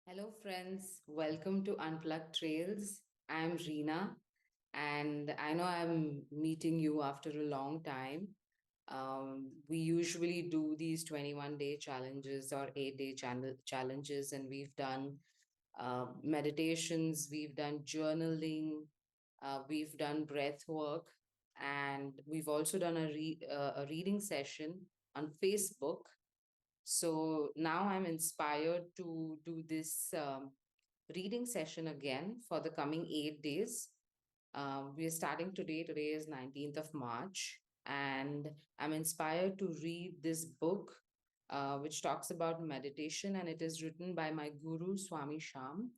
Hello, friends. Welcome to Unplugged Trails. I'm Rina, and I know I'm meeting you after a long time. We usually do these 21-day challenges or 8-day challenges, and we've done meditations, we've done journaling, we've done breath work, and we've also done a reading session on Facebook. So now I'm inspired to do this reading session again for the coming 8 days. We are starting today. Today is 19th of March, and I'm inspired to read this book, which talks about meditation, and it is written by my Guru Swami Shyam.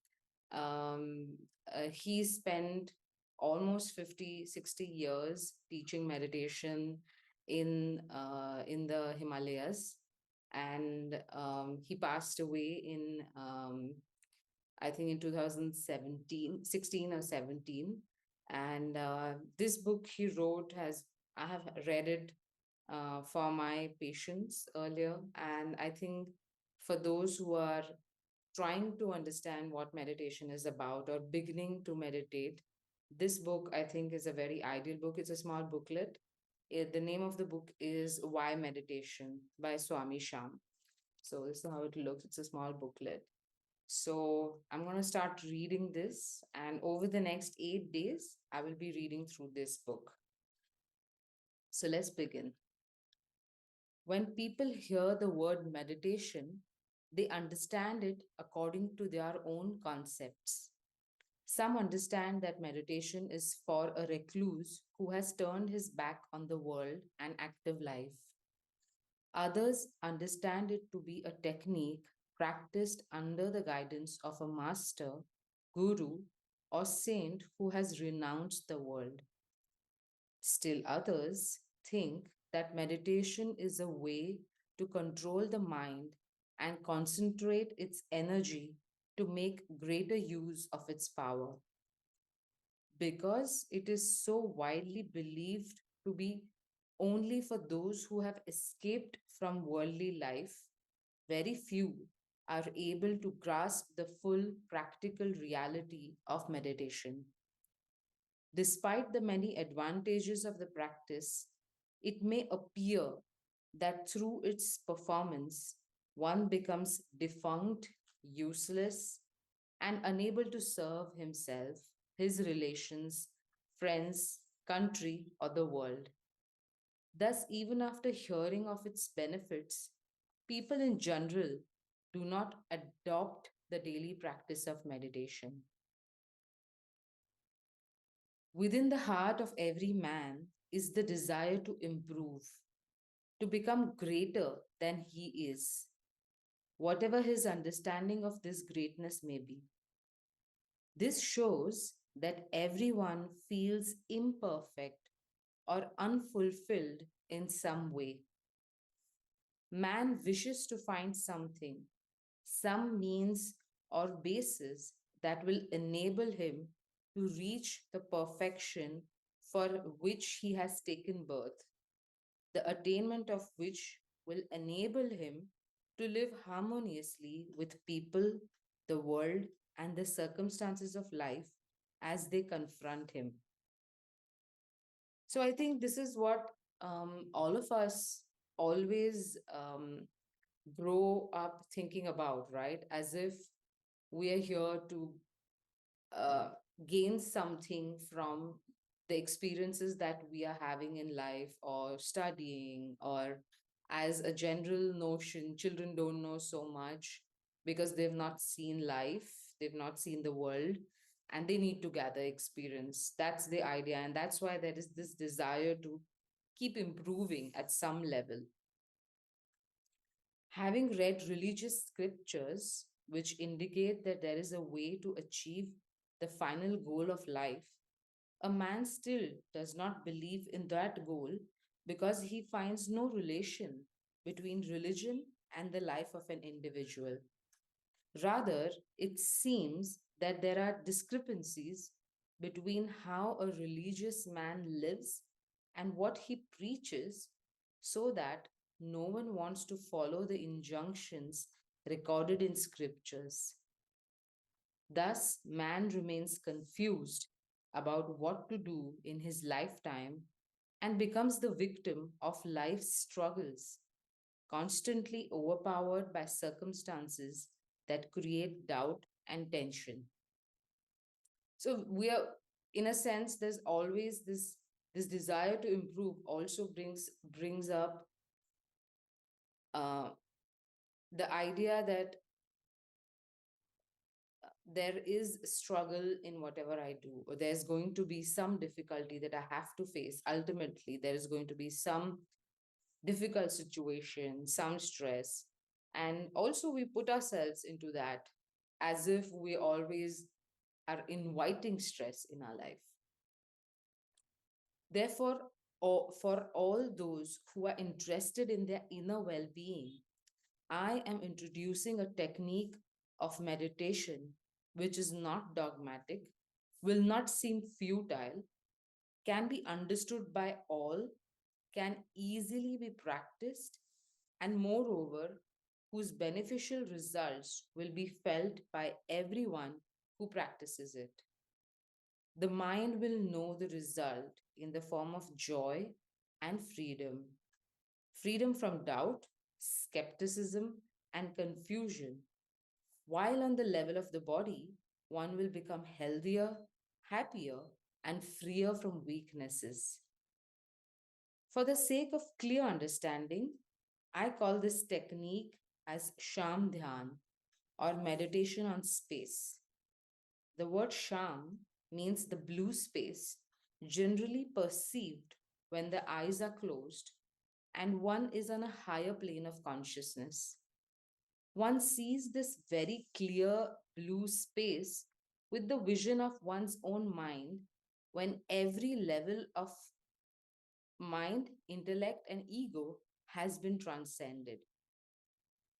He spent almost 50, 60 years teaching meditation in the Himalayas, and he passed away in I think in 2017, 16 or 17. And this book he wrote has I have read it for my patients earlier, and I think for those who are trying to understand what meditation is about or beginning to meditate, this book I think is a very ideal book. It's a small booklet. The name of the book is Why Meditation by Swami Shyam. So this is how it looks. It's a small booklet. So I'm going to start reading this, and over the next 8 days, I will be reading through this book. So let's begin. When people hear the word meditation, they understand it according to their own concepts. Some understand that meditation is for a recluse who has turned his back on the world and active life. Others understand it to be a technique practiced under the guidance of a master, guru, or saint who has renounced the world. Still others think that meditation is a way to control the mind and concentrate its energy to make greater use of its power. Because it is so widely believed to be only for those who have escaped from worldly life, very few are able to grasp the full practical reality of meditation. Despite the many advantages of the practice, it may appear that through its performance, one becomes defunct, useless, and unable to serve himself, his relations, friends, country, or the world. Thus, even after hearing of its benefits, people in general do not adopt the daily practice of meditation. Within the heart of every man is the desire to improve, to become greater than he is, whatever his understanding of this greatness may be. This shows that everyone feels imperfect or unfulfilled in some way. Man wishes to find something, some means or basis that will enable him to reach the perfection for which he has taken birth, the attainment of which will enable him to live harmoniously with people, the world, and the circumstances of life as they confront him. So I think this is what all of us always grow up thinking about, right? As if we are here to uh, gain something from the experiences that we are having in life or studying, or as a general notion, children don't know so much because they've not seen life, they've not seen the world, and they need to gather experience. That's the idea. And that's why there is this desire to keep improving at some level. Having read religious scriptures which indicate that there is a way to achieve the final goal of life, a man still does not believe in that goal because he finds no relation between religion and the life of an individual. Rather, it seems that there are discrepancies between how a religious man lives and what he preaches, so that no one wants to follow the injunctions recorded in scriptures. Thus, man remains confused about what to do in his lifetime and becomes the victim of life's struggles, constantly overpowered by circumstances that create doubt and tension. So we are, in a sense, there's always this desire to improve also brings up uh, the idea that there is struggle in whatever I do, or there's going to be some difficulty that I have to face. Ultimately, there is going to be some difficult situation, some stress. And also, we put ourselves into that as if we always are inviting stress in our life. Therefore, for all those who are interested in their inner well being, I am introducing a technique of meditation which is not dogmatic, will not seem futile, can be understood by all, can easily be practiced, and moreover, whose beneficial results will be felt by everyone who practices it. The mind will know the result in the form of joy and freedom, freedom from doubt, skepticism, and confusion. While on the level of the body, one will become healthier, happier, and freer from weaknesses. For the sake of clear understanding, I call this technique as Sham Dhyan or meditation on space. The word Sham means the blue space, generally perceived when the eyes are closed and one is on a higher plane of consciousness. One sees this very clear blue space with the vision of one's own mind when every level of mind, intellect, and ego has been transcended.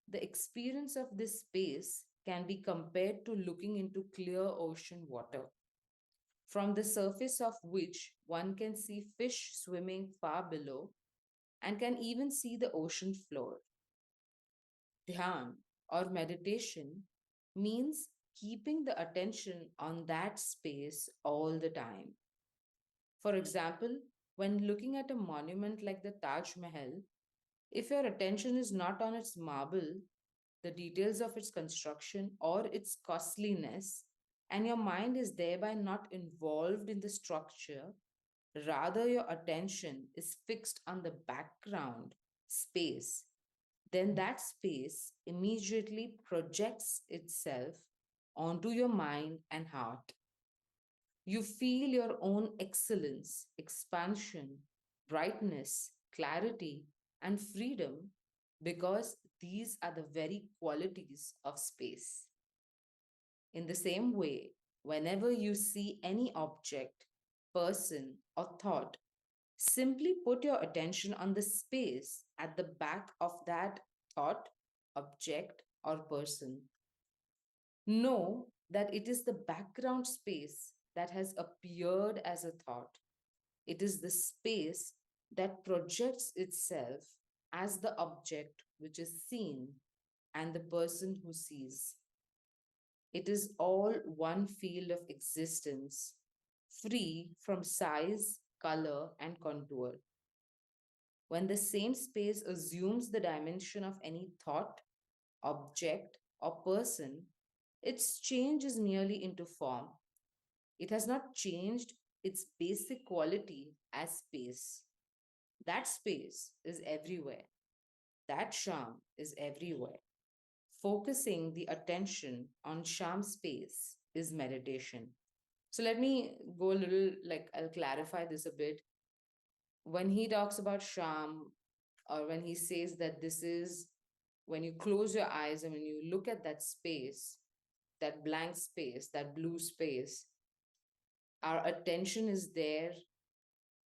The experience of this space can be compared to looking into clear ocean water, from the surface of which one can see fish swimming far below and can even see the ocean floor. Dhyan or meditation means keeping the attention on that space all the time. For example, when looking at a monument like the Taj Mahal, if your attention is not on its marble, the details of its construction, or its costliness, and your mind is thereby not involved in the structure, rather your attention is fixed on the background space, then that space immediately projects itself onto your mind and heart. You feel your own excellence, expansion, brightness, clarity, and freedom because these are the very qualities of space. In the same way, whenever you see any object, person, or thought, simply put your attention on the space at the back of that thought, object, or person. Know that it is the background space that has appeared as a thought. It is the space that projects itself as the object which is seen and the person who sees. It is all one field of existence, free from size, color, and contour. When the same space assumes the dimension of any thought, object, or person, its change is merely into form. It has not changed its basic quality as space. That space is everywhere. That charm is everywhere. Focusing the attention on charm space is meditation. So let me go a little, like, I'll clarify this a bit. When he talks about charm, or when he says that this is when you close your eyes and when you look at that space, that blank space, that blue space, our attention is there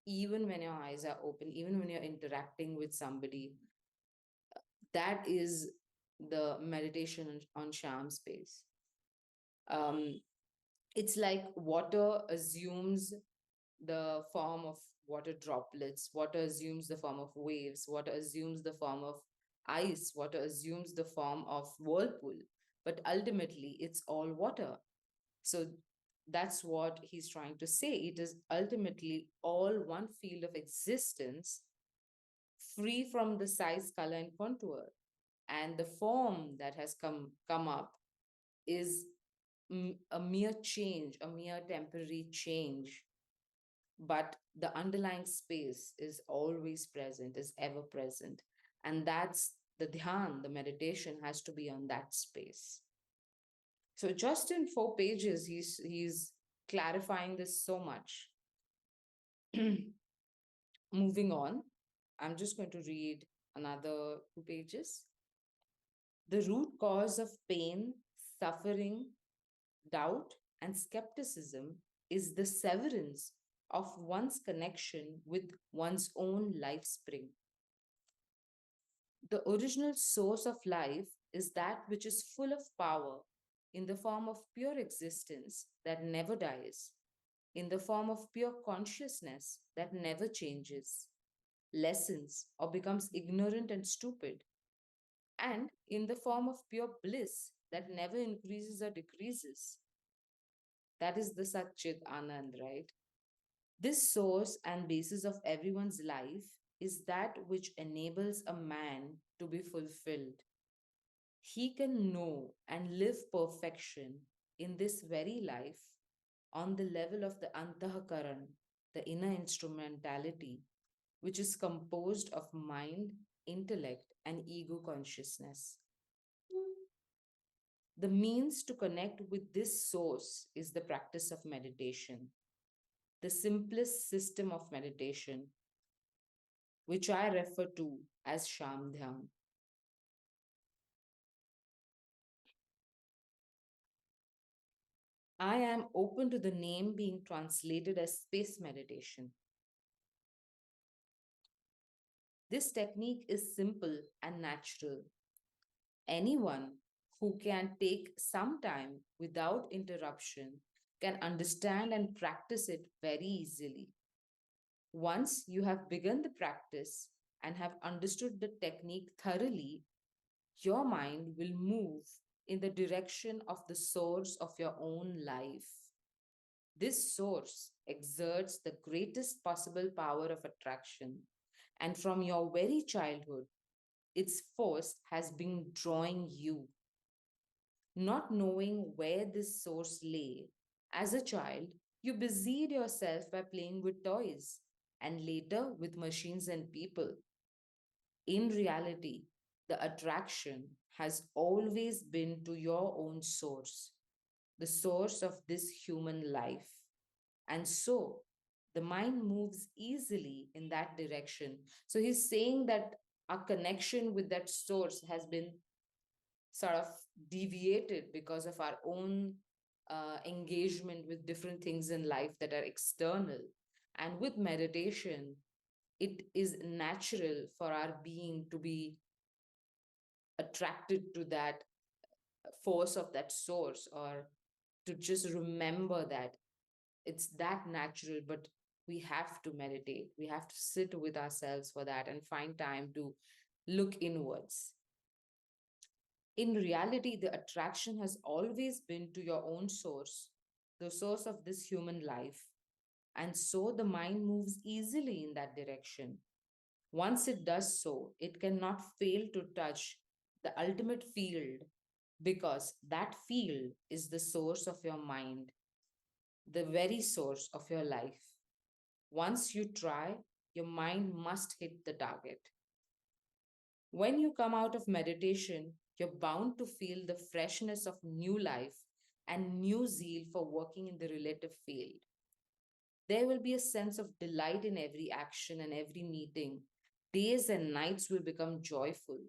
even when your eyes are open, even when you're interacting with somebody. That is the meditation on sham space. Um, it's like water assumes the form of water droplets, water assumes the form of waves, water assumes the form of ice, water assumes the form of whirlpool, but ultimately it's all water. So that's what he's trying to say. It is ultimately all one field of existence, free from the size, color, and contour. And the form that has come up is a mere change, a mere temporary change, but the underlying space is always present, is ever present. And that's the dhyan, the meditation has to be on that space. So just in 4 pages, he's clarifying this so much. Moving on, I'm just going to read another 2 pages. The root cause of pain, suffering, doubt, and skepticism is the severance of one's connection with one's own life spring. The original source of life is that which is full of power in the form of pure existence that never dies, in the form of pure consciousness that never changes, lessens, or becomes ignorant and stupid, and in the form of pure bliss that never increases or decreases. That is the Satchit Anand, right? This source and basis of everyone's life is that which enables a man to be fulfilled. He can know and live perfection in this very life on the level of the antahakaran, the inner instrumentality, which is composed of mind, intellect, and ego consciousness. The means to connect with this source is the practice of meditation, the simplest system of meditation, which I refer to as Sham Dhyan. I am open to the name being translated as space meditation. This technique is simple and natural. Anyone who can take some time without interruption can understand and practice it very easily. Once you have begun the practice and have understood the technique thoroughly, your mind will move in the direction of the source of your own life. This source exerts the greatest possible power of attraction, and from your very childhood, its force has been drawing you. Not knowing where this source lay, as a child, you busied yourself by playing with toys and later with machines and people. In reality, the attraction has always been to your own source, the source of this human life. And so the mind moves easily in that direction. So he's saying that our connection with that source has been sort of deviated because of our own engagement with different things in life that are external. And with meditation, it is natural for our being to be attracted to that force of that source, or to just remember that it's that natural. But we have to meditate, we have to sit with ourselves for that and find time to look inwards. In reality, the attraction has always been to your own source, the source of this human life. And so the mind moves easily in that direction. Once it does so, it cannot fail to touch the ultimate field, because that field is the source of your mind, the very source of your life. Once you try, your mind must hit the target. When you come out of meditation, you're bound to feel the freshness of new life and new zeal for working in the relative field. There will be a sense of delight in every action and every meeting. Days and nights will become joyful.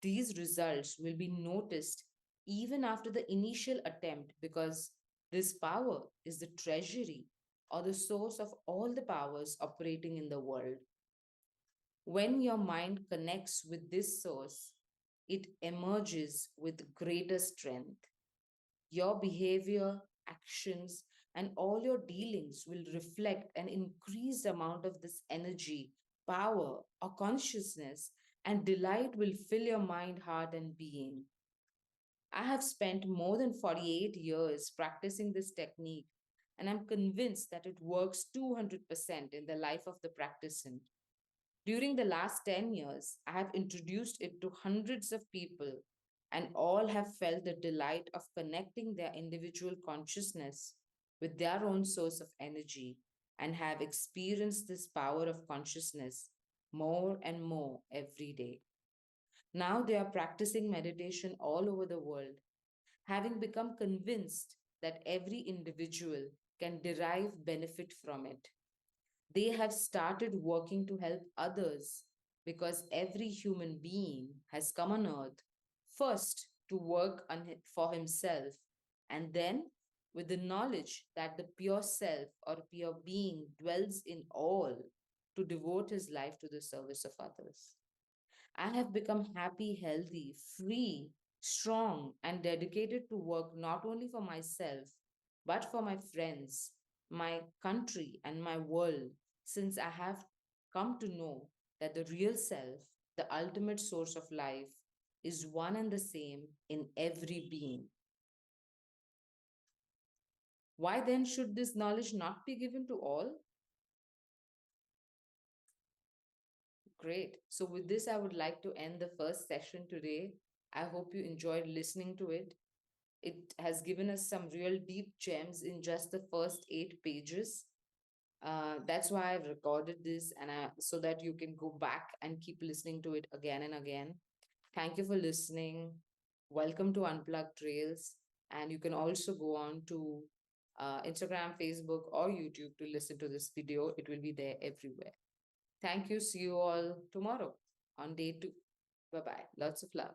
These results will be noticed even after the initial attempt, because this power is the treasury or the source of all the powers operating in the world. When your mind connects with this source, it emerges with greater strength. Your behavior, actions, and all your dealings will reflect an increased amount of this energy, power, or consciousness, and delight will fill your mind, heart, and being. I have spent more than 48 years practicing this technique, and I'm convinced that it works 200% in the life of the practicant. During the last 10 years, I have introduced it to hundreds of people, and all have felt the delight of connecting their individual consciousness with their own source of energy and have experienced this power of consciousness more and more every day. Now they are practicing meditation all over the world, having become convinced that every individual can derive benefit from it. They have started working to help others because every human being has come on earth first to work for himself and then with the knowledge that the pure self or pure being dwells in all to devote his life to the service of others. I have become happy, healthy, free, strong, and dedicated to work not only for myself, but for my friends, my country, and my world, since I have come to know that the real self, the ultimate source of life, is one and the same in every being. Why then should this knowledge not be given to all? Great. So, with this, I would like to end the first session today. I hope you enjoyed listening to it. It has given us some real deep gems in just the first 8 pages. That's why I've recorded this so that you can go back and keep listening to it again and again. Thank you for listening. Welcome to Unplugged Trails. And you can also go on to Instagram, Facebook, or YouTube to listen to this video. It will be there everywhere. Thank you. See you all tomorrow on day 2. Bye bye. Lots of love.